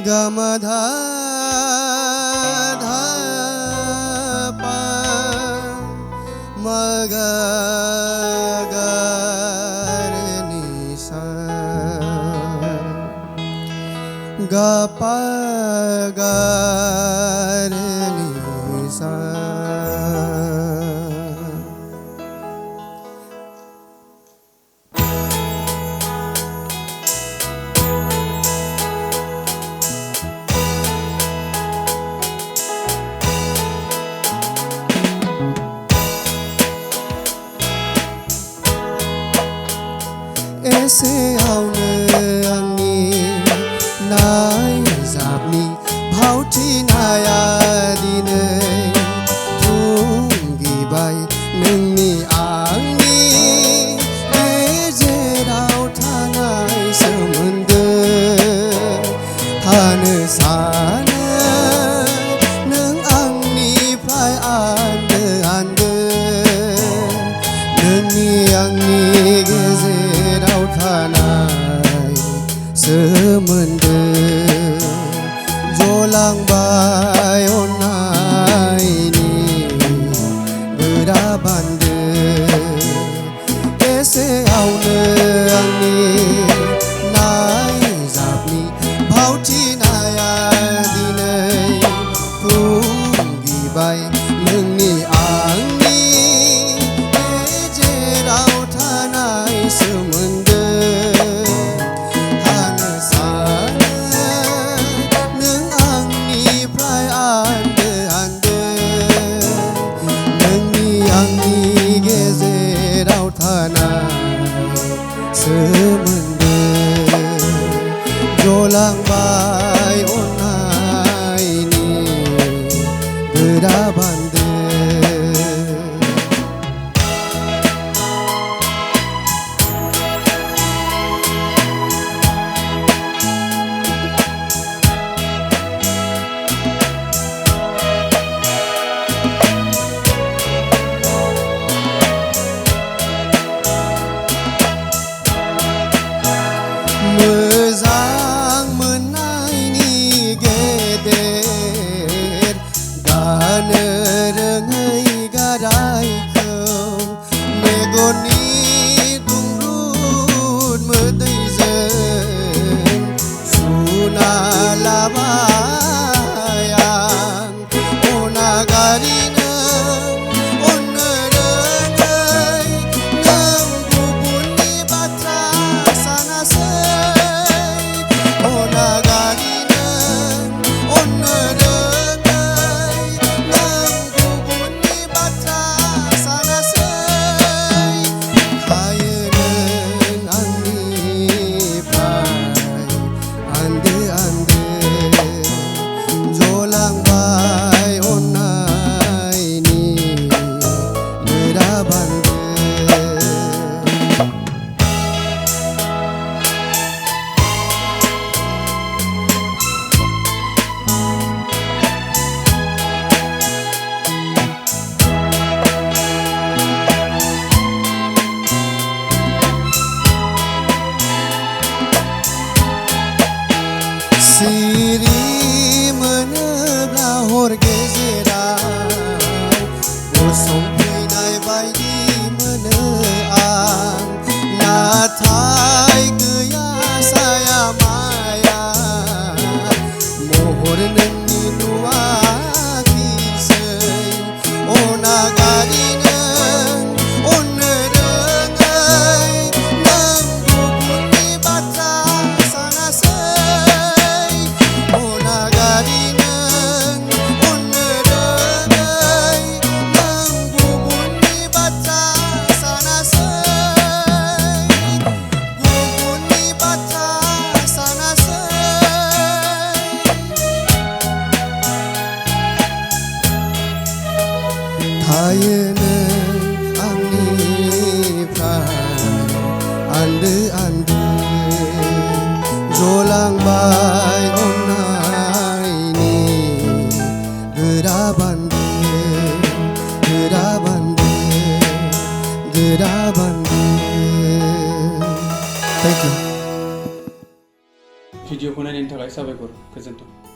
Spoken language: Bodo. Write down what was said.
Gamadha dha pa maga ga re ni sa ga pa ga re ni sa. Ese aune angi nai zapni bhauti naya dine thungi bai nungni angi ejerau thanai somondo hanu sana nung angnifrai ande ande nungni angi गेजेराव थानाय सोमोन्दो जलांबाय अननायनि गोरा बान्दो एसेआवनो आंनि नायजाबनि भावथिनाया दिनै थुंगिबाय नोंनि आंनि गेजेराव थानाय सोमोन्दो हानो सानो नों आंनिफ्राय आन्दो आन्दो नोंनि आंनि गेजेराव थानाय सोमोन्दो जलांबाय अननायनि गोरा बान्दो मोजां मोननायनि गेदेर गानो रोङै गारायखौ मेगननि दुंब्रुद मोदैजों सुना लाबाय आं अनागारिनो अननो रोङै नों गुबुननि बाथ्रा सानासै सिरि मोनोब्ला हर गेजेराव गसंफैनाय बायदि मोनो आं नाथाय गैया साया माया महर नोंनि नुवाखिसै अनागारि नों अननो रोङै नों गुबुननि बाथ्रा सानासै थायो नों आंनिफ्राय आन्दो आन्दो जलांबाय अननायनि गोरा बान्दो गोरा बान्दो गोरा बान्दो। Thank you. भिडिअखौ नायनायनि थाखाय साबायखर गोजोन्थों।